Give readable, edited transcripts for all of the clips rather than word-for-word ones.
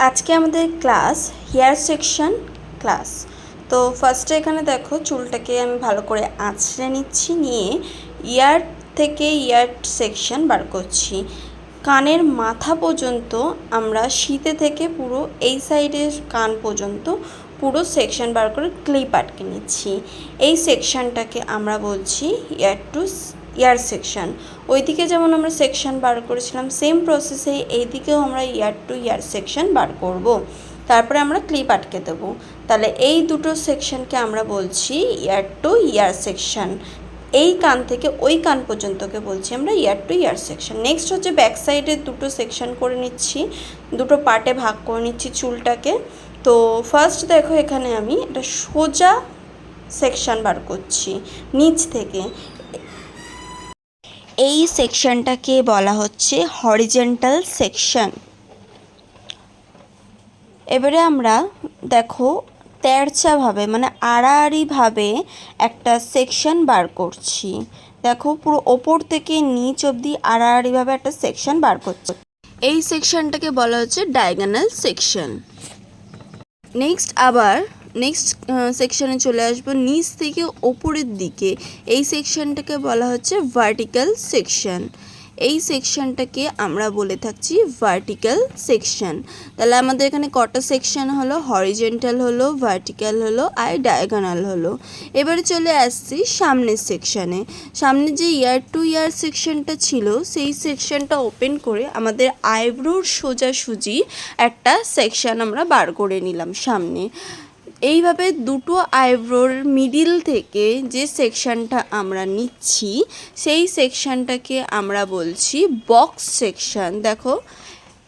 আজকে আমাদের class hair section class. তো ফার্স্টে এখানে দেখো চুলটাকে আমি ভালো করে আঁচড়ে নিচ্ছি, নিয়ে ইয়ার থেকে ইয়ার সেকশন বার করছি। কানের মাথা পর্যন্ত আমরা শীতে থেকে পুরো এই সাইডের কান পর্যন্ত পুরো সেকশন বার করে ক্লিপ আটকে নিচ্ছি। এই সেকশনটাকে আমরা বলছি ইয়ার টু ইয়ার সেকশন। ওইদিকে যেমন আমরা সেকশন বার করেছিলাম সেম প্রসেসে এইদিকেও আমরা ইয়ার টু ইয়ার সেকশন বার করব। তারপরে আমরা ক্লিপ আটকে দেবো। তাহলে এই দুটো সেকশনকে আমরা বলছি ইয়ার টু ইয়ার সেকশন। এই কান থেকে ওই কান পর্যন্তকে বলছি আমরা ইয়ার টু ইয়ার সেকশন। নেক্সট হচ্ছে ব্যাক সাইডে দুটো সেকশন করে নিচ্ছি, দুটো পার্টে ভাগ করে নিচ্ছি চুলটাকে। তো ফার্স্ট দেখো এখানে আমি একটা সোজা সেকশন বার করছি নিচ থেকে। এই সেকশনটাকে বলা হচ্ছে হরিজন্টাল সেকশন। এবারে আমরা দেখো তেরচাভাবে মানে আড়াআড়িভাবে একটা সেকশন বার করছি। দেখো পুরো ওপর থেকে নিচ অবধি আড়াআড়িভাবে একটা সেকশন বার করছি। এই সেকশনটাকে বলা হচ্ছে ডায়াগোনাল সেকশন। নেক্সট সেকশনে চলে আসবো নিচ থেকে ওপরের দিকে। এই সেকশনটাকে বলা হচ্ছে ভার্টিক্যাল সেকশন। এই সেকশনটাকে আমরা বলে থাকছি ভার্টিক্যাল সেকশন। তাহলে আমাদের এখানে কটা সেকশন হলো? হরিজন্টাল হলো, ভার্টিক্যাল হলো আর ডায়াগোনাল হলো। এবারে চলে আসছি সামনের সেকশনে। সামনে যে ইয়ার টু ইয়ার সেকশনটা ছিল সেই সেকশনটা ওপেন করে আমাদের আইব্রোর সোজাসুজি একটা সেকশন আমরা বার করে নিলাম সামনে। এইভাবে দুটো আইব্রোর মিডিল থেকে যে সেকশনটা আমরা নিচ্ছি সেই সেকশনটাকে আমরা বলছি বক্স সেকশন। দেখো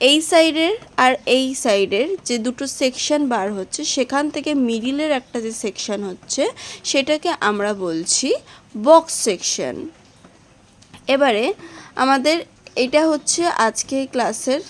এই সাইডের আর এই সাইডের যে দুটো সেকশন বার হচ্ছে সেখান থেকে মিডিলের একটা যে সেকশন হচ্ছে সেটাকে আমরা বলছি বক্স সেকশন। এবারে আমাদের এটা হচ্ছে আজকে ক্লাসের